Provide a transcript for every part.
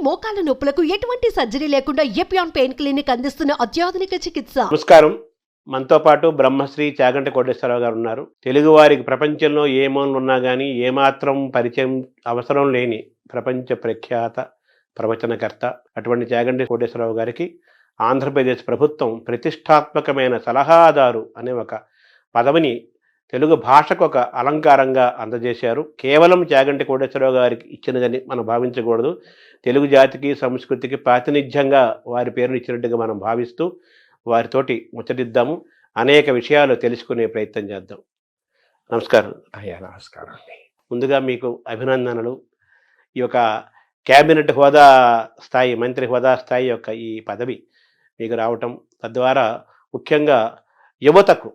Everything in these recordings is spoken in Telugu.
మోకాల నొప్పులకు ఎటువంటి సర్జరీ లేకుండా ఎపియాన్ పెయిన్ క్లినిక్ అందిస్తున్న అత్యాధునిక చికిత్స. నమస్కారం. మనతో పాటు బ్రహ్మశ్రీ చాగంటి కోటేశ్వరరావు గారు ఉన్నారు. తెలుగు వారికి ప్రపంచంలో ఏ మూలన ఉన్నా కానీ ఏమాత్రం పరిచయం అవసరం లేని ప్రపంచ ప్రఖ్యాత ప్రవచనకర్త అటువంటి చాగంటి కోటేశ్వరరావు గారికి ఆంధ్రప్రదేశ్ ప్రభుత్వం ప్రతిష్టాత్మకమైన సలహాదారు అనే ఒక పదవిని తెలుగు భాషకు ఒక అలంకారంగా అందజేశారు. కేవలం చాగంటి కోటేశ్వరరావు గారికి ఇచ్చినదని మనం భావించకూడదు. తెలుగు జాతికి సంస్కృతికి ప్రాతినిధ్యంగా వారి పేరును ఇచ్చినట్టుగా మనం భావిస్తూ వారితోటి ముచ్చటిద్దాము. అనేక విషయాలు తెలుసుకునే ప్రయత్నం చేద్దాం. నమస్కారం. అయ్యా నమస్కారం అండి. ముందుగా మీకు అభినందనలు. ఈ యొక్క క్యాబినెట్ హోదా స్థాయి, మంత్రి హోదా స్థాయి యొక్క ఈ పదవి మీకు రావటం, తద్వారా ముఖ్యంగా యువతకు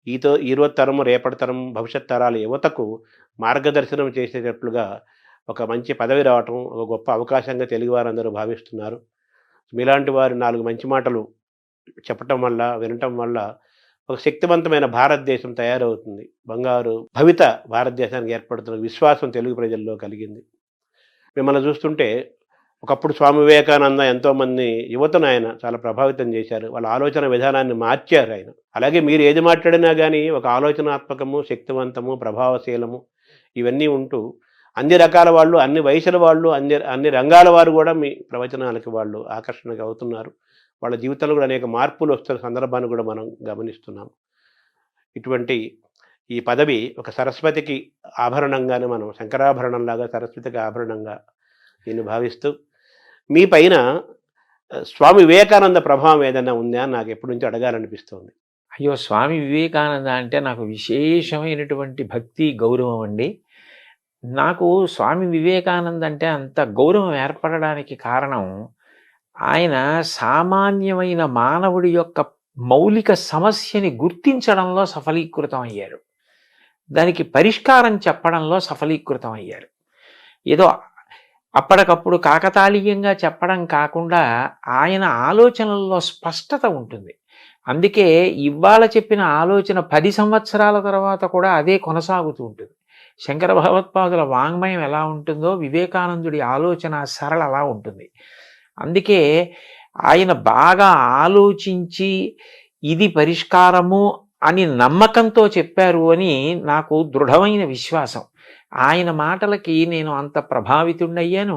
ఈరోజు తరము, రేపటి తరం, భవిష్యత్ తరాల యువతకు మార్గదర్శనం చేసేటట్లుగా ఒక మంచి పదవి రావటం ఒక గొప్ప అవకాశంగా తెలుగు వారందరూ భావిస్తున్నారు. మీలాంటి వారు 4 మంచి మాటలు చెప్పటం వల్ల, వినటం వల్ల ఒక శక్తివంతమైన భారతదేశం తయారవుతుంది. బంగారు భవిత భారతదేశానికి ఏర్పడుతున్న విశ్వాసం తెలుగు ప్రజల్లో కలిగింది. మిమ్మల్ని చూస్తుంటే ఒకప్పుడు స్వామి వివేకానంద ఎంతోమంది యువతను ఆయన చాలా ప్రభావితం చేశారు. వాళ్ళ ఆలోచన విధానాన్ని మార్చారు ఆయన. అలాగే మీరు ఏది మాట్లాడినా కానీ ఒక ఆలోచనాత్మకము, శక్తివంతము, ప్రభావశీలము ఇవన్నీ ఉంటూ అన్ని రకాల వాళ్ళు, అన్ని వయసుల వాళ్ళు, అన్ని రంగాల వారు కూడా మీ ప్రవచనాలకి వాళ్ళు ఆకర్షణగా అవుతున్నారు. వాళ్ళ జీవితంలో కూడా అనేక మార్పులు వస్తున్న సందర్భాన్ని కూడా మనం గమనిస్తున్నాం. ఇటువంటి ఈ పదవి ఒక సరస్వతికి ఆభరణంగానే, మనం శంకరాభరణంలాగా సరస్వతికి ఆభరణంగా దీన్ని భావిస్తూ, మీ పైన స్వామి వివేకానంద ప్రభావం ఏదైనా ఉందా అని నాకు ఎప్పటి నుంచో అడగాలనిపిస్తుంది. అయ్యో, స్వామి వివేకానంద అంటే నాకు విశేషమైనటువంటి భక్తి, గౌరవం అండి. నాకు స్వామి వివేకానంద అంటే అంత గౌరవం ఏర్పడడానికి కారణం, ఆయన సామాన్యమైన మానవుడి యొక్క మౌలిక సమస్యని గుర్తించడంలో సఫలీకృతం అయ్యారు. దానికి పరిష్కారం చెప్పడంలో సఫలీకృతం అయ్యారు. ఏదో అప్పటికప్పుడు కాకతాళీయంగా చెప్పడం కాకుండా ఆయన ఆలోచనల్లో స్పష్టత ఉంటుంది. అందుకే ఇవాళ చెప్పిన ఆలోచన 10 సంవత్సరాల తర్వాత కూడా అదే కొనసాగుతూ ఉంటుంది. శంకర భగవత్పాదుల వాంగ్మయం ఎలా ఉంటుందో వివేకానందుడి ఆలోచన సరళ అలా ఉంటుంది. అందుకే ఆయన బాగా ఆలోచించి ఇది పరిష్కారము అని నమ్మకంతో చెప్పారు అని నాకు దృఢమైన విశ్వాసం. ఆయన మాటలకి నేను అంత ప్రభావితుడయ్యాను.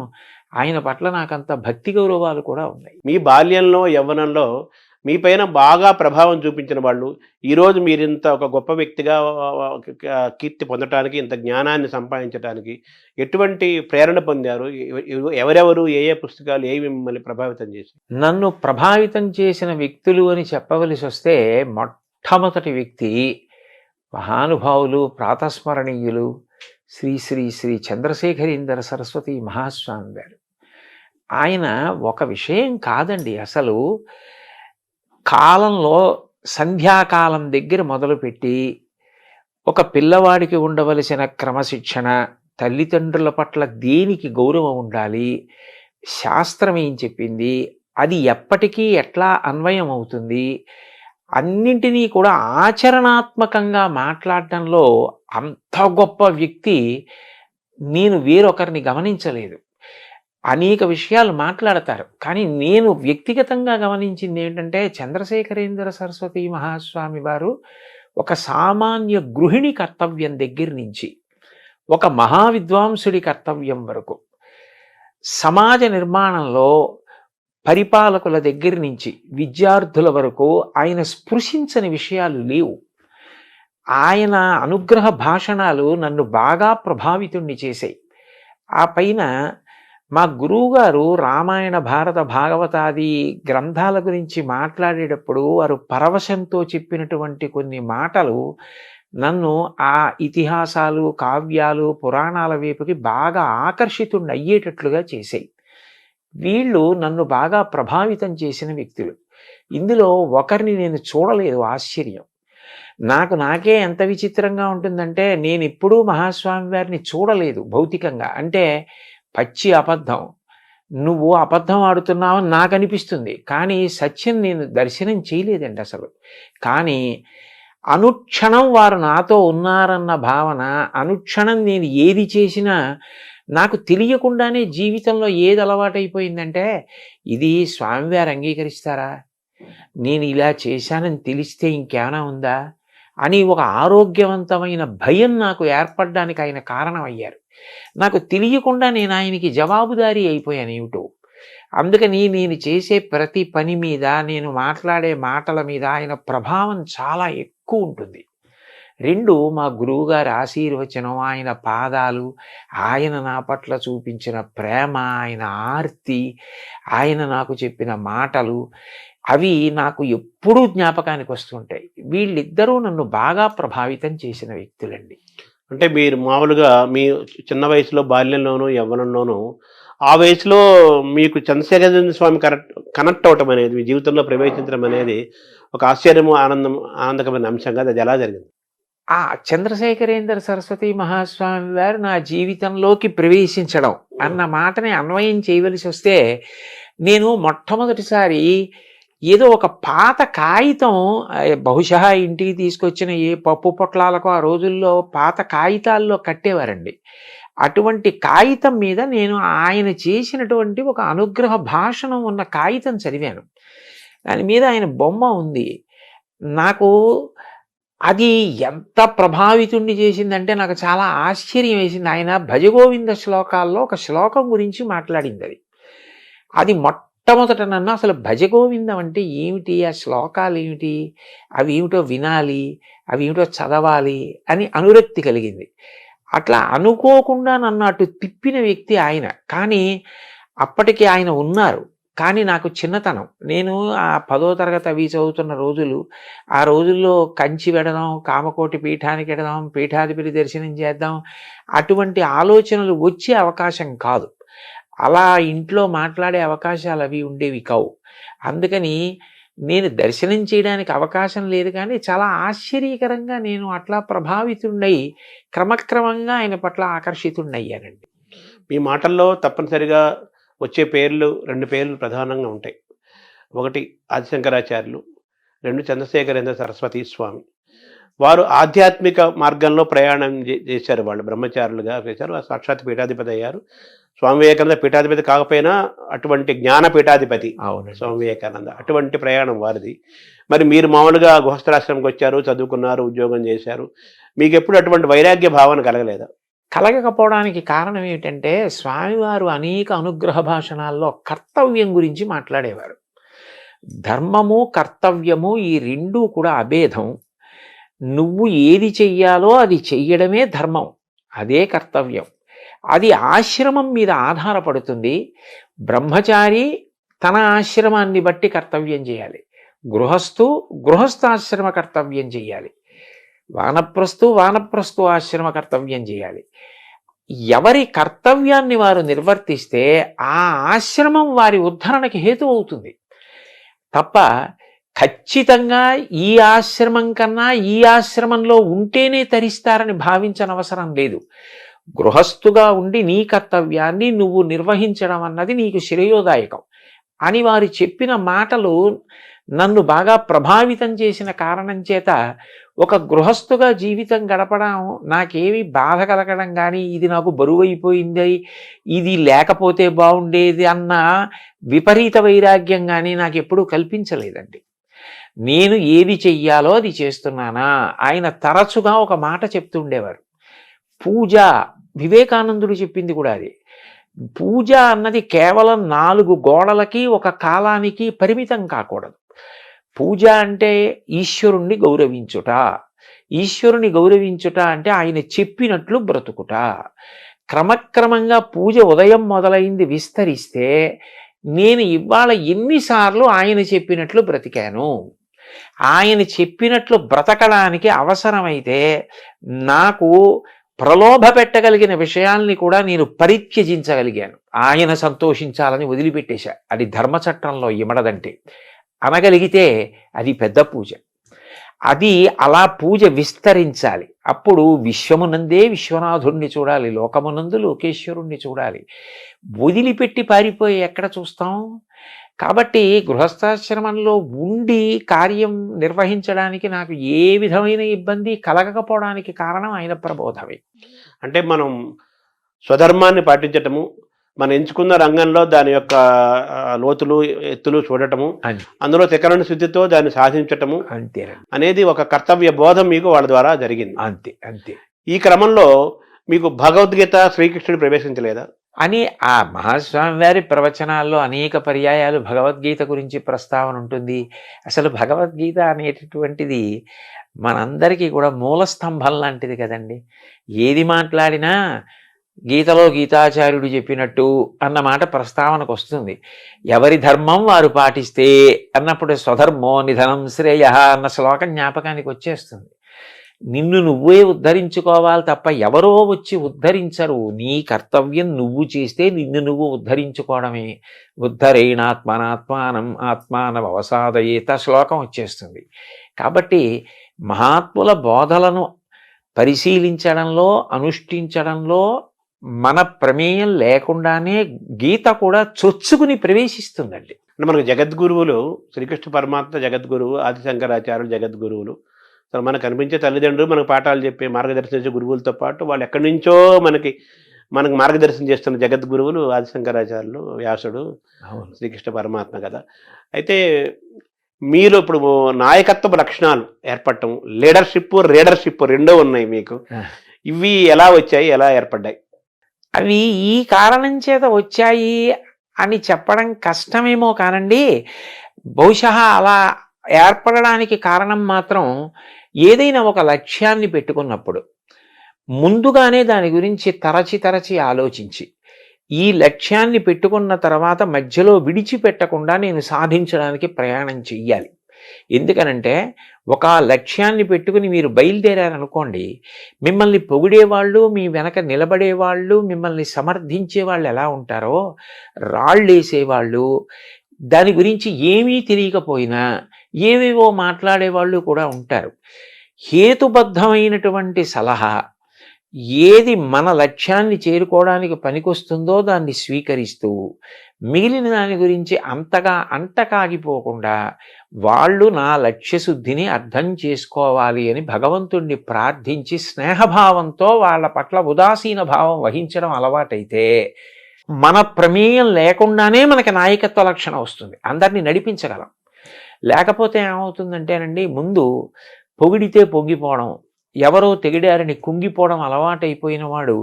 ఆయన పట్ల నాకంత భక్తి గౌరవాలు కూడా ఉన్నాయి. మీ బాల్యంలో, యవ్వనంలో మీ పైన బాగా ప్రభావం చూపించిన వాళ్ళు ఈరోజు మీరింత ఒక గొప్ప వ్యక్తిగా కీర్తి పొందటానికి, ఇంత జ్ఞానాన్ని సంపాదించడానికి ఎటువంటి ప్రేరణ పొందారు? ఎవరెవరు, ఏ ఏ పుస్తకాలు ఏవి మిమ్మల్ని ప్రభావితం చేసి? నన్ను ప్రభావితం చేసిన వ్యక్తులు అని చెప్పవలసి వస్తే, మొట్టమొదటి వ్యక్తి మహానుభావులు, ప్రాతస్మరణీయులు శ్రీ శ్రీ శ్రీ చంద్రశేఖరేంద్ర సరస్వతి మహాస్వామి గారు. ఆయన ఒక విషయం కాదండి, అసలు కాలంలో సంధ్యాకాలం దగ్గర మొదలుపెట్టి ఒక పిల్లవాడికి ఉండవలసిన క్రమశిక్షణ, తల్లిదండ్రుల పట్ల దేనికి గౌరవం ఉండాలి, శాస్త్రం ఏం చెప్పింది, అది ఎప్పటికీ ఎట్లా అన్వయం అవుతుంది, అన్నింటినీ కూడా ఆచరణాత్మకంగా మాట్లాడటంలో అంత గొప్ప వ్యక్తి నేను వేరొకరిని గమనించలేదు. అనేక విషయాలు మాట్లాడతారు, కానీ నేను వ్యక్తిగతంగా గమనించింది ఏంటంటే, చంద్రశేఖరేంద్ర సరస్వతి మహాస్వామి వారు ఒక సామాన్య గృహిణి కర్తవ్యం దగ్గర నుంచి ఒక మహావిద్వాంసుడి కర్తవ్యం వరకు, సమాజ నిర్మాణంలో పరిపాలకుల దగ్గర నుంచి విద్యార్థుల వరకు ఆయన స్పృశించని విషయాలు లేవు. ఆయన అనుగ్రహ భాషణాలు నన్ను బాగా ప్రభావితుణ్ణి చేశాయి. ఆ పైన మా గురువుగారు రామాయణ, భారత, భాగవతాది గ్రంథాల గురించి మాట్లాడేటప్పుడు వారు పరవశంతో చెప్పినటువంటి కొన్ని మాటలు నన్ను ఆ ఇతిహాసాలు, కావ్యాలు, పురాణాల వైపుకి బాగా ఆకర్షితుణ్ణి అయ్యేటట్లుగా చేశాయి. వీళ్ళు నన్ను బాగా ప్రభావితం చేసిన వ్యక్తులు. ఇందులో ఒకరిని నేను చూడలేదు. ఆశ్చర్యం. నాకే ఎంత విచిత్రంగా ఉంటుందంటే, నేను ఎప్పుడూ మహాస్వామి వారిని చూడలేదు భౌతికంగా. అంటే పచ్చి అబద్ధం, నువ్వు అబద్ధం ఆడుతున్నావని నాకు అనిపిస్తుంది, కానీ సత్యం నేను దర్శనం చేయలేదండి అసలు. కానీ అనుక్షణం వారు నాతో ఉన్నారన్న భావన, అనుక్షణం నేను ఏది చేసినా నాకు తెలియకుండానే జీవితంలో ఏది అలవాటైపోయిందంటే, ఇది స్వామివారు అంగీకరిస్తారా? నేను ఇలా చేశానని తెలిస్తే ఇంకేమైనా ఉందా? అని ఒక ఆరోగ్యవంతమైన భయం నాకు ఏర్పడడానికి ఆయన కారణమయ్యారు. నాకు తెలియకుండా నేను ఆయనకి జవాబుదారీ అయిపోయాను ఏమిటో. అందుకని నేను చేసే ప్రతి పని మీద, నేను మాట్లాడే మాటల మీద ఆయన ప్రభావం చాలా ఎక్కువ ఉంటుంది. 2 మా గురువుగారి ఆశీర్వచనం, ఆయన పాదాలు, ఆయన నా పట్ల చూపించిన ప్రేమ, ఆయన ఆర్తి, ఆయన నాకు చెప్పిన మాటలు, అవి నాకు ఎప్పుడూ జ్ఞాపకానికి వస్తుంటాయి. వీళ్ళిద్దరూ నన్ను బాగా ప్రభావితం చేసిన వ్యక్తులండి. అంటే మీరు మామూలుగా మీ చిన్న వయసులో, బాల్యంలోనూ, యవ్వనంలోనూ ఆ వయసులో మీకు చంద్రశేఖరేంద్ర స్వామి కనెక్ట్ అవటం అనేది, మీ జీవితంలో ప్రవేశించడం అనేది ఒక ఆశ్చర్యము, ఆనందకరమైన అంశంగా అది ఎలా జరిగింది? ఆ చంద్రశేఖరేంద్ర సరస్వతి మహాస్వామి వారు నా జీవితంలోకి ప్రవేశించడం అన్న మాటని అన్వయం చేయవలసి వస్తే, నేను మొట్టమొదటిసారి ఏదో ఒక పాత కాగితం, బహుశా ఇంటికి తీసుకొచ్చిన ఏ పప్పు పొట్లాలకు ఆ రోజుల్లో పాత కాగితాల్లో కట్టేవారండి. అటువంటి కాగితం మీద నేను ఆయన చేసినటువంటి ఒక అనుగ్రహ భాషణం ఉన్న కాగితం చదివాను. దాని మీద ఆయన బొమ్మ ఉంది. నాకు అది ఎంత ప్రభావితుణ్ణి చేసిందంటే నాకు చాలా ఆశ్చర్యం వేసింది. ఆయన భజగోవింద శ్లోకాల్లో ఒక శ్లోకం గురించి మాట్లాడింది. అది మొట్టమొదట నన్ను అసలు భజగోవిందం అంటే ఏమిటి, ఆ శ్లోకాలు ఏమిటి, అవి ఏమిటో వినాలి, అవి ఏమిటో చదవాలి అని అనురక్తి కలిగింది. అట్లా అనుకోకుండా నన్ను అటు తిప్పిన వ్యక్తి ఆయన. కానీ అప్పటికి ఆయన ఉన్నారు. కానీ నాకు చిన్నతనం, నేను ఆ 10వ తరగతి అవి చదువుతున్న రోజులు, ఆ రోజుల్లో కంచి వెడదాం, కామకోటి పీఠానికి వెడదాం, పీఠాధిపతి దర్శనం చేద్దాం, అటువంటి ఆలోచనలు వచ్చే అవకాశం కాదు. అలా ఇంట్లో మాట్లాడే అవకాశాలు అవి ఉండేవి కావు. అందుకని నేను దర్శనం చేయడానికి అవకాశం లేదు. కానీ చాలా ఆశ్చర్యకరంగా నేను అట్లా ప్రభావితున్నై క్రమక్రమంగా ఆయన పట్ల ఆకర్షితున్నయ్యానండి. మీ మాటల్లో తప్పనిసరిగా వచ్చే పేర్లు, 2 పేర్లు ప్రధానంగా ఉంటాయి. 1 ఆదిశంకరాచార్యులు, 2 చంద్రశేఖరేంద్ర సరస్వతి స్వామి. వారు ఆధ్యాత్మిక మార్గంలో ప్రయాణం చేశారు. వాళ్ళు బ్రహ్మచారులుగా చేశారు. సాక్షాత్ పీఠాధిపతి అయ్యారు. స్వామి వివేకానంద పీఠాధిపతి కాకపోయినా అటువంటి జ్ఞాన పీఠాధిపతి స్వామి వివేకానంద. అటువంటి ప్రయాణం వారిది. మరి మీరు మామూలుగా గృహస్థాశ్రమంకి వచ్చారు, చదువుకున్నారు, ఉద్యోగం చేశారు. మీకు ఎప్పుడు అటువంటి వైరాగ్య భావన కలగలేదా? కలగకపోవడానికి కారణం ఏమిటంటే, స్వామివారు అనేక అనుగ్రహ భాషణాల్లో కర్తవ్యం గురించి మాట్లాడేవారు. ధర్మము, కర్తవ్యము ఈ 2 కూడా అభేదం. నువ్వు ఏది చెయ్యాలో అది చెయ్యడమే ధర్మం, అదే కర్తవ్యం. అది ఆశ్రమం మీద ఆధారపడుతుంది. బ్రహ్మచారి తన ఆశ్రమాన్ని బట్టి కర్తవ్యం చేయాలి, గృహస్థాశ్రమ కర్తవ్యం చేయాలి, వానప్రస్థు ఆశ్రమ కర్తవ్యం చేయాలి. ఎవరి కర్తవ్యాన్ని వారు నిర్వర్తిస్తే ఆ ఆశ్రమం వారి ఉద్ధరణకి హేతు అవుతుంది తప్ప ఖచ్చితంగా ఈ ఆశ్రమం కన్నా ఈ ఆశ్రమంలో ఉంటేనే తరిస్తారని భావించనవసరం లేదు. గృహస్థుగా ఉండి నీ కర్తవ్యాన్ని నువ్వు నిర్వహించడం అన్నది నీకు శ్రేయోదాయకం అని వారు చెప్పిన మాటలు నన్ను బాగా ప్రభావితం చేసిన కారణం చేత ఒక గృహస్థుగా జీవితం గడపడం నాకేమి బాధ కలగడం కానీ, ఇది నాకు బరువైపోయింది, ఇది లేకపోతే బాగుండేది అన్న విపరీత వైరాగ్యం కానీ నాకు ఎప్పుడూ కల్పించలేదండి. నేను ఏది చెయ్యాలో అది చేస్తున్నానా. ఆయన తరచుగా ఒక మాట చెప్తుండేవారు, పూజ. వివేకానందుడు చెప్పింది కూడా అది. పూజ అన్నది కేవలం 4 గోడలకి ఒక కాలానికి పరిమితం కాకూడదు. పూజ అంటే ఈశ్వరుణ్ణి గౌరవించుట. ఈశ్వరుని గౌరవించుట అంటే ఆయన చెప్పినట్లు బ్రతుకుట. క్రమక్రమంగా పూజ ఉదయం మొదలైంది విస్తరిస్తే నేను ఇవాళ ఎన్నిసార్లు ఆయన చెప్పినట్లు బ్రతికాను. ఆయన చెప్పినట్లు బ్రతకడానికి అవసరమైతే నాకు ప్రలోభ పెట్టగలిగిన విషయాల్ని కూడా నేను పరిత్యజించగలిగాను. ఆయన సంతోషించాలని వదిలిపెట్టేశా. అది ధర్మచట్రంలో ఇమడదంటే అనగలిగితే అది పెద్ద పూజ. అది అలా పూజ విస్తరించాలి. అప్పుడు విశ్వమునందే విశ్వనాథుణ్ణి చూడాలి, లోకమునందు లోకేశ్వరుణ్ణి చూడాలి. వదిలిపెట్టి పారిపోయి ఎక్కడ చూస్తాం? కాబట్టి గృహస్థాశ్రమంలో ఉండి కార్యం నిర్వహించడానికి నాకు ఏ విధమైన ఇబ్బంది కలగకపోవడానికి కారణం ఆయన ప్రబోధమే. అంటే మనం స్వధర్మాన్ని పాటించటము, మనం ఎంచుకున్న రంగంలో దాని యొక్క లోతులు ఎత్తులు చూడటము, అందులో తికరణ శుద్ధితో దాన్ని సాధించటము అంతేనండి. అనేది ఒక కర్తవ్య బోధం మీకు వాళ్ళ ద్వారా జరిగింది. అంతే అంతే. ఈ క్రమంలో మీకు భగవద్గీత శ్రీకృష్ణుడు ప్రవేశించలేదా అని ఆ మహాస్వామి వారి ప్రవచనాల్లో అనేక పర్యాయాలు భగవద్గీత గురించి ప్రస్తావన ఉంటుంది. అసలు భగవద్గీత అనేటటువంటిది మనందరికీ కూడా మూలస్తంభం లాంటిది కదండి. ఏది మాట్లాడినా గీతలో గీతాచార్యుడు చెప్పినట్టు అన్న మాట ప్రస్తావనకు వస్తుంది. ఎవరి ధర్మం వారు పాటిస్తే అన్నప్పుడు స్వధర్మో నిధనం శ్రేయ అన్న శ్లోకం జ్ఞాపకానికి వచ్చేస్తుంది. నిన్ను నువ్వే ఉద్ధరించుకోవాలి తప్ప ఎవరో వచ్చి ఉద్ధరించరు. నీ కర్తవ్యం నువ్వు చేస్తే నిన్ను నువ్వు ఉద్ధరించుకోవడమే. ఉద్ధరేణాత్మనాత్మానం ఆత్మానం అవసాదయేత శ్లోకం వచ్చేస్తుంది. కాబట్టి మహాత్ముల బోధలను పరిశీలించడంలో, అనుష్ఠించడంలో మన ప్రమేయం లేకుండానే గీత కూడా చొచ్చుకుని ప్రవేశిస్తుందండి. అంటే మనకు జగద్గురువులు, శ్రీకృష్ణ పరమాత్మ జగద్గురువు, ఆదిశంకరాచార్యులు జగద్గురువులు. అసలు మనకు కనిపించే తల్లిదండ్రులు మనకు పాఠాలు చెప్పే మార్గదర్శించే గురువులతో పాటు వాళ్ళు ఎక్కడి నుంచో మనకు మార్గదర్శనం చేస్తున్న జగద్గురువులు ఆదిశంకరాచార్యులు, వ్యాసుడు, శ్రీకృష్ణ పరమాత్మ కదా. అయితే మీరు ఇప్పుడు నాయకత్వ లక్షణాలు ఏర్పడటం, రీడర్షిప్ రెండో ఉన్నాయి మీకు. ఇవి ఎలా వచ్చాయి, ఎలా ఏర్పడ్డాయి? అవి ఈ కారణం చేత వచ్చాయి అని చెప్పడం కష్టమేమో కానండి. బహుశా అలా ఏర్పడడానికి కారణం మాత్రం ఏదైనా ఒక లక్ష్యాన్ని పెట్టుకున్నప్పుడు ముందుగానే దాని గురించి తరచి ఆలోచించి, ఈ లక్ష్యాన్ని పెట్టుకున్న తర్వాత మధ్యలో విడిచిపెట్టకుండా నేను సాధించడానికి ప్రయాణం చెయ్యాలి. ఎందుకనంటే ఒక లక్ష్యాన్ని పెట్టుకుని మీరు బయలుదేరారనుకోండి, మిమ్మల్ని పొగిడేవాళ్ళు, మీ వెనక నిలబడేవాళ్ళు, మిమ్మల్ని సమర్థించే వాళ్ళు ఎలా ఉంటారో, రాళ్ళేసేవాళ్ళు, దాని గురించి ఏమీ తెలియకపోయినా ఏవేవో మాట్లాడేవాళ్ళు కూడా ఉంటారు. హేతుబద్ధమైనటువంటి సలహా ఏది మన లక్ష్యాన్ని చేరుకోవడానికి పనికొస్తుందో దాన్ని స్వీకరిస్తూ, మిగిలిన దాని గురించి అంతగా అంటకాగిపోకుండా వాళ్ళు నా లక్ష్యశుద్ధిని అర్థం చేసుకోవాలి అని భగవంతుణ్ణి ప్రార్థించి స్నేహభావంతో వాళ్ళ పట్ల ఉదాసీన భావం వహించడం అలవాటైతే మన ప్రమేయం లేకుండానే మనకి నాయకత్వ లక్షణం వస్తుంది. అందరినీ నడిపించగలం. లేకపోతే ఏమవుతుందంటేనండి, ముందు పొగిడితే పొంగిపోవడం, ఎవరో తెగిడారని కుంగిపోవడం అలవాటైపోయిన వాడు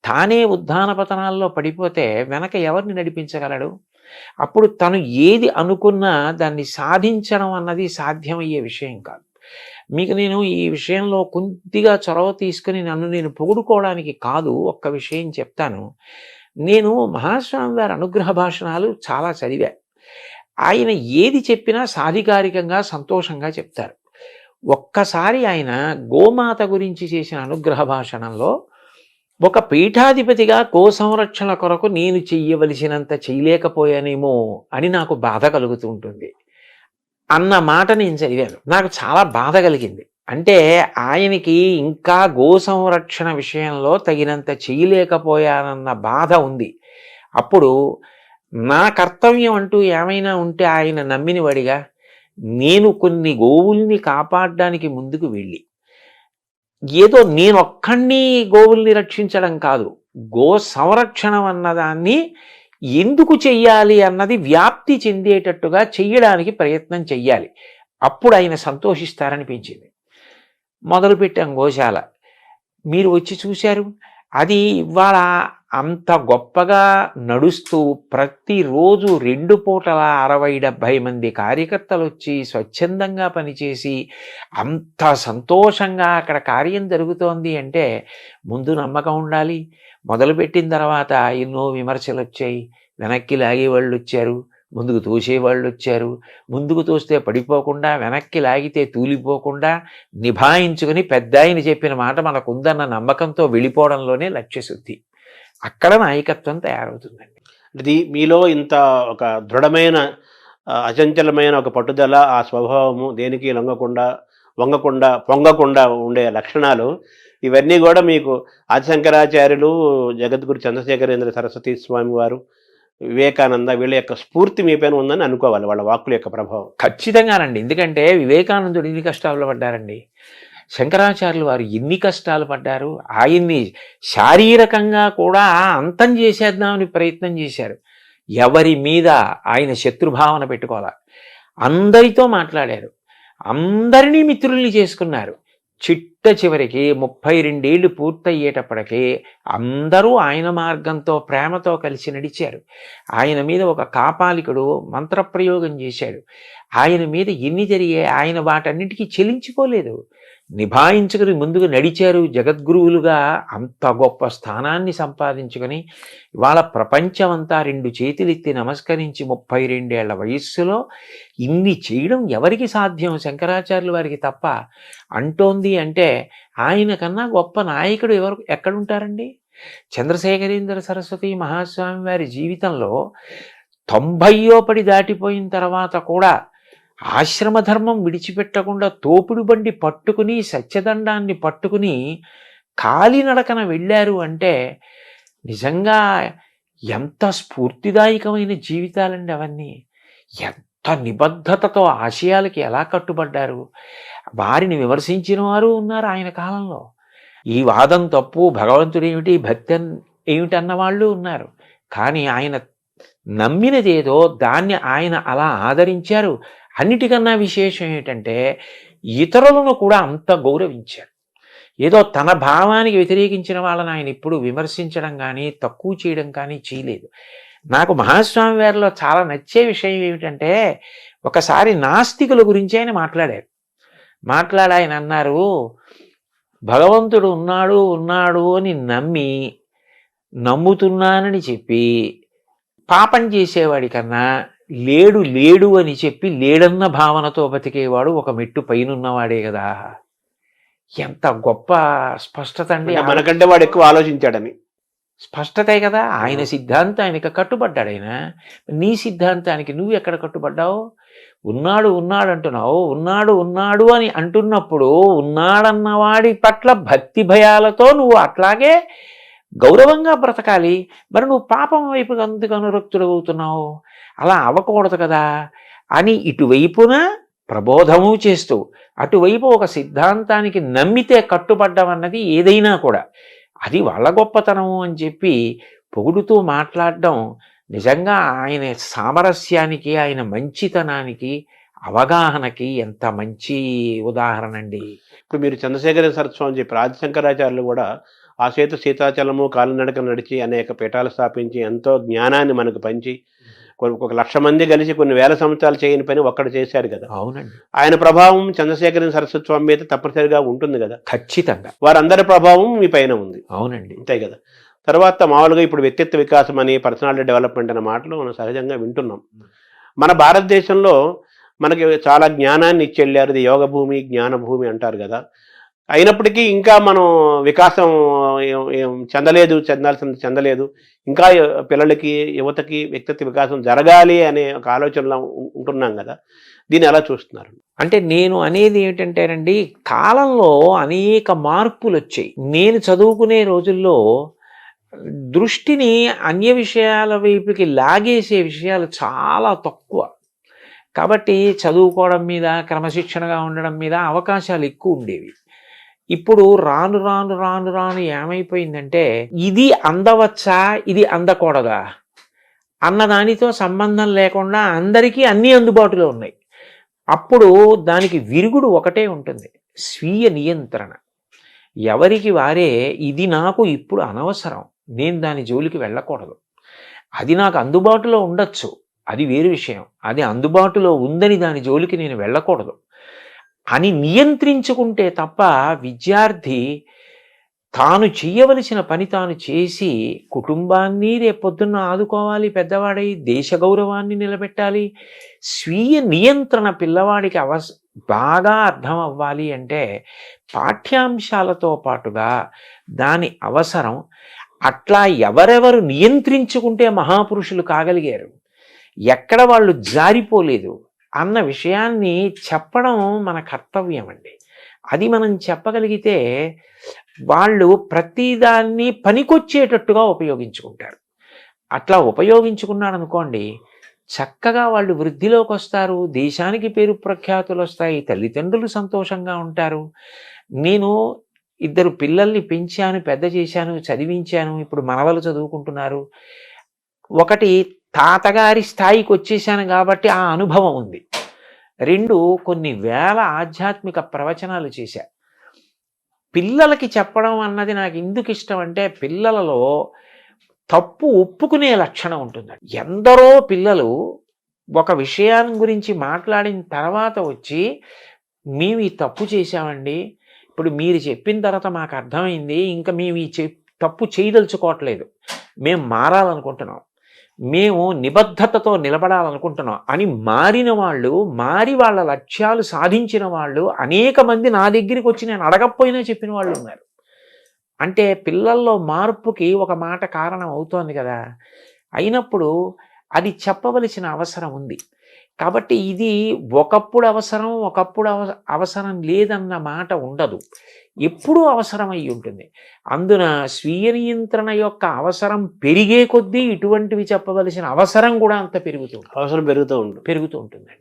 తానే ఉద్ధాన పతనాల్లో పడిపోతే వెనక ఎవరిని నడిపించగలడు? అప్పుడు తను ఏది అనుకున్నా దాన్ని సాధించడం అన్నది సాధ్యమయ్యే విషయం కాదు. మీకు నేను ఈ విషయంలో కొద్దిగా చొరవ తీసుకుని నన్ను నేను పొగుడుకోవడానికి కాదు, ఒక్క విషయం చెప్తాను. నేను మహాస్వామి వారి అనుగ్రహ భాషణాలు చాలా చదివా. ఆయన ఏది చెప్పినా సాధికారికంగా సంతోషంగా చెప్తారు. ఒక్కసారి ఆయన గోమాత గురించి చేసిన అనుగ్రహ భాషణంలో, ఒక పీఠాధిపతిగా గో సంరక్షణ కొరకు నేను చెయ్యవలసినంత చేయలేకపోయానేమో అని నాకు బాధ కలుగుతూ ఉంటుంది అన్న మాట నేను చదివాను. నాకు చాలా బాధ కలిగింది. అంటే ఆయనకి ఇంకా గో సంరక్షణ విషయంలో తగినంత చేయలేకపోయానన్న బాధ ఉంది. అప్పుడు నా కర్తవ్యం అంటూ ఏమైనా ఉంటే ఆయన నమ్మిన వాడిగా నేను కొన్ని గోవుల్ని కాపాడడానికి ముందుకు వెళ్ళి, ఏదో నేనొక్కడిని గోవుల్ని రక్షించడం కాదు, గో సంరక్షణం అన్నదాన్ని ఎందుకు చెయ్యాలి అన్నది వ్యాప్తి చెందేటట్టుగా చెయ్యడానికి ప్రయత్నం చెయ్యాలి. అప్పుడు ఆయన సంతోషిస్తారనిపించింది. మొదలుపెట్టాం గోశాల. మీరు వచ్చి చూశారు. అది ఇవాళ అంత గొప్పగా నడుస్తూ ప్రతిరోజు 2 పూటల 60-70 మంది కార్యకర్తలు వచ్చి స్వచ్ఛందంగా పనిచేసి అంత సంతోషంగా అక్కడ కార్యం జరుగుతోంది అంటే ముందు నమ్మకం ఉండాలి. మొదలుపెట్టిన తర్వాత ఎన్నో విమర్శలు వచ్చాయి. వెనక్కి లాగేవాళ్ళు వచ్చారు, ముందుకు తోసేవాళ్ళు వచ్చారు. ముందుకు తోస్తే పడిపోకుండా, వెనక్కి లాగితే తూలిపోకుండా నిభాయించుకుని పెద్ద ఆయన చెప్పిన మాట మనకుందన్న నమ్మకంతో వెళ్ళిపోవడంలోనే లక్ష్యశుద్ధి. అక్కడ నాయకత్వం తయారవుతుందండి. అది మీలో ఇంత ఒక దృఢమైన అచంచలమైన ఒక పట్టుదల, ఆ స్వభావము, దేనికి వంగకుండా పొంగకుండా ఉండే లక్షణాలు, ఇవన్నీ కూడా మీకు ఆదిశంకరాచార్యులు, జగద్గురు చంద్రశేఖరేంద్ర సరస్వతి స్వామి వారు, వివేకానంద వీళ్ళ యొక్క స్ఫూర్తి మీ పైన ఉందని అనుకోవాలి, వాళ్ళ వాక్కుల యొక్క ప్రభావం. ఖచ్చితంగానండి. ఎందుకంటే వివేకానందుడు ఎన్ని కష్టాల్లో పడ్డారండి. శంకరాచార్యులు వారు ఎన్ని కష్టాలు పడ్డారు, ఆయన్ని శారీరకంగా కూడా అంతం చేసేద్దామని ప్రయత్నం చేశారు. ఎవరి మీద ఆయన శత్రుభావన పెట్టుకోవాలి, అందరితో మాట్లాడారు, అందరినీ మిత్రుల్ని చేసుకున్నారు. చిట్ట చివరికి 32 ఏళ్ళు పూర్తయ్యేటప్పటికీ అందరూ ఆయన మార్గంతో ప్రేమతో కలిసి నడిచారు. ఆయన మీద ఒక కాపాలికుడు మంత్రప్రయోగం చేశాడు, ఆయన మీద ఎన్ని జరిగాయి, ఆయన వాటన్నిటికీ చెలించిపోలేదు, నిభాయించుకుని ముందుకు నడిచారు. జగద్గురువులుగా అంత గొప్ప స్థానాన్ని సంపాదించుకొని ఇవాళ ప్రపంచమంతా 2 చేతులెత్తి నమస్కరించి 32 ఏళ్ల వయస్సులో ఇన్ని చేయడం ఎవరికి సాధ్యం? శంకరాచార్యుల వారికి తప్ప. అంటోంది అంటే ఆయన కన్నా గొప్ప నాయకుడు ఎక్కడుంటారండి? చంద్రశేఖరేంద్ర సరస్వతి మహాస్వామి వారి జీవితంలో 90 పడి దాటిపోయిన తర్వాత కూడా ఆశ్రమధర్మం విడిచిపెట్టకుండా తోపుడు బండి పట్టుకుని సత్యదండాన్ని పట్టుకుని కాలినడకన వెళ్ళారు అంటే నిజంగా ఎంత స్ఫూర్తిదాయకమైన జీవితాలండి అవన్నీ. ఎంత నిబద్ధతతో ఆశయాలకి ఎలా కట్టుబడ్డారు. వారిని విమర్శించిన వారు ఉన్నారు ఆయన కాలంలో. ఈ వాదం తప్పు, భగవంతుడు ఏమిటి, భక్తి ఏమిటి అన్నవాళ్ళు ఉన్నారు. కానీ ఆయన నమ్మినదేదో దాన్ని ఆయన అలా ఆదరించారు. అన్నిటికన్నా విశేషం ఏంటంటే ఇతరులను కూడా అంత గౌరవించారు. ఏదో తన భావానికి వ్యతిరేకించిన వాళ్ళని ఆయన ఇప్పుడు విమర్శించడం కానీ తక్కువ చేయడం కానీ చేయలేదు. నాకు మహాస్వామి వారిలో చాలా నచ్చే విషయం ఏమిటంటే ఒకసారి నాస్తికుల గురించి ఆయన మాట్లాడారు. ఆయన అన్నారు, భగవంతుడు ఉన్నాడు అని నమ్ముతున్నానని చెప్పి పాపం చేసేవాడి కన్నా లేడు అని చెప్పి లేడన్న భావనతో బతికేవాడు ఒక మెట్టు పైనున్నవాడే కదా. ఎంత గొప్ప స్పష్టత అండి. మనకంటే వాడు ఎక్కువ ఆలోచించాడని స్పష్టతే కదా. ఆయన సిద్ధాంతానికి కట్టుబడ్డాడు. ఆయన నీ సిద్ధాంతానికి నువ్వు ఎక్కడ కట్టుబడ్డావు? ఉన్నాడు అంటున్నావు. ఉన్నాడు అని అంటున్నప్పుడు ఉన్నాడన్నవాడి పట్ల భక్తి భయాలతో నువ్వు అట్లాగే గౌరవంగా బ్రతకాలి. మరి నువ్వు పాపం వైపు అందుకు అనురక్తుడవుతున్నావు, అలా అవ్వకూడదు కదా అని ఇటువైపున ప్రబోధము చేస్తూ అటువైపు ఒక సిద్ధాంతానికి నమ్మితే కట్టుబడ్డం అన్నది ఏదైనా కూడా అది వాళ్ళ గొప్పతనము అని చెప్పి పొగుడుతూ మాట్లాడడం నిజంగా ఆయన సామరస్యానికి, ఆయన మంచితనానికి, అవగాహనకి ఎంత మంచి ఉదాహరణ అండి. ఇప్పుడు మీరు చంద్రశేఖర సరస్వామి చెప్పి ఆదిశంకరాచార్యులు కూడా ఆ సేతు సీతాచలము కాలినడక నడిచి అనేక పీఠాలు స్థాపించి ఎంతో జ్ఞానాన్ని మనకు పంచి 1,00,000 మంది కలిసి కొన్ని వేల సంవత్సరాలు చేయని పని ఒక్కడు చేశారు కదా. అవునండి. ఆయన ప్రభావం చంద్రశేఖర సరస్వతి స్వామి మీద తప్పనిసరిగా ఉంటుంది కదా. ఖచ్చితంగా వారందరి ప్రభావం మీ పైన ఉంది. అవునండి. అంతే కదా. తర్వాత మామూలుగా ఇప్పుడు వ్యక్తిత్వ వికాసం అని, పర్సనాలిటీ డెవలప్మెంట్ అనే మాటలు మనం సహజంగా వింటున్నాం. మన భారతదేశంలో మనకి చాలా జ్ఞానాన్ని ఇచ్చెళ్ళారు. ఇది యోగ భూమి, జ్ఞాన భూమి అంటారు కదా. అయినప్పటికీ ఇంకా మనం వికాసం చెందలేదు. ఇంకా పిల్లలకి, యువతకి వ్యక్తిత్వ వికాసం జరగాలి అనే ఒక ఆలోచనలో ఉంటున్నాం కదా. దీన్ని ఎలా చూస్తున్నారు? అంటే నేను అనేది ఏమిటంటేనండి, కాలంలో అనేక మార్పులు వచ్చాయి. నేను చదువుకునే రోజుల్లో దృష్టిని అన్య విషయాల వైపుకి లాగేసే విషయాలు చాలా తక్కువ. కాబట్టి చదువుకోవడం మీద, క్రమశిక్షణగా ఉండడం మీద అవకాశాలు ఎక్కువ ఉండేవి. ఇప్పుడు రాను ఏమైపోయిందంటే ఇది అందవచ్చా, ఇది అందకూడదా అన్నదానితో సంబంధం లేకుండా అందరికీ అన్నీ అందుబాటులో ఉన్నాయి. అప్పుడు దానికి విరుగుడు ఒకటే ఉంటుంది, స్వీయ నియంత్రణ. ఎవరికి వారే ఇది నాకు ఇప్పుడు అనవసరం, నేను దాని జోలికి వెళ్ళకూడదు. అది నాకు అందుబాటులో ఉండొచ్చు, అది వేరు విషయం. అది అందుబాటులో ఉందని దాని జోలికి నేను వెళ్ళకూడదు అని నియంత్రించుకుంటే తప్ప విద్యార్థి తాను చేయవలసిన పని తాను చేసి కుటుంబాన్ని రేపొద్దున్న ఆదుకోవాలి, పెద్దవాడై దేశ గౌరవాన్ని నిలబెట్టాలి. స్వీయ నియంత్రణ పిల్లవాడికి బాగా అర్థం అవ్వాలి అంటే పాఠ్యాంశాలతో పాటుగా దాని అవసరం. అట్లా ఎవరెవరు నియంత్రించుకుంటే మహాపురుషులు కాగలిగారు, ఎక్కడ వాళ్ళు జారిపోలేదు అన్న విషయాన్ని చెప్పడం మన కర్తవ్యం అండి. అది మనం చెప్పగలిగితే వాళ్ళు ప్రతిదాన్ని పనికొచ్చేటట్టుగా ఉపయోగించుకుంటారు. అట్లా ఉపయోగించుకున్నాడు అనుకోండి, చక్కగా వాళ్ళు వృద్ధిలోకి వస్తారు, దేశానికి పేరు ప్రఖ్యాతులు వస్తాయి, తల్లిదండ్రులు సంతోషంగా ఉంటారు. నేను 2 పిల్లల్ని పెంచాను, పెద్ద చేశాను, చదివించాను. ఇప్పుడు మనవలు చదువుకుంటున్నారు. ఒకటి తాతగారి స్థాయికి వచ్చేసాను కాబట్టి ఆ అనుభవం ఉంది. 2 కొన్ని వేల ఆధ్యాత్మిక ప్రవచనాలు చేశా. పిల్లలకి చెప్పడం అన్నది నాకు ఎందుకు ఇష్టం అంటే, పిల్లలలో తప్పు ఒప్పుకునే లక్షణం ఉంటుందండి. ఎందరో పిల్లలు ఒక విషయాన్ని గురించి మాట్లాడిన తర్వాత వచ్చి, మేము ఈ తప్పు చేశామండి, ఇప్పుడు మీరు చెప్పిన తర్వాత మాకు అర్థమైంది, ఇంకా మేము ఈ తప్పు చేయదలుచుకోవట్లేదు, మేము మారాలనుకుంటున్నాం, మేము నిబద్ధతతో నిలబడాలనుకుంటున్నాం అని మారిన వాళ్ళు, మారి వాళ్ళ లక్ష్యాలు సాధించిన వాళ్ళు అనేక మంది నా దగ్గరికి వచ్చి నేను అడగకపోయినా చెప్పిన వాళ్ళు ఉన్నారు. అంటే పిల్లల్లో మార్పుకి ఒక మాట కారణం అవుతోంది కదా. అయినప్పుడు అది చెప్పవలసిన అవసరం ఉంది. కాబట్టి ఇది ఒకప్పుడు అవసరం, ఒకప్పుడు అవసరం లేదన్న మాట ఉండదు. ఎప్పుడూ అవసరం అయి ఉంటుంది. అందున స్వీయ నియంత్రణ యొక్క అవసరం పెరిగే కొద్దీ ఇటువంటివి చెప్పవలసిన అవసరం కూడా అంత అవసరం పెరుగుతూ ఉంటుంది. పెరుగుతూ ఉంటుందండి.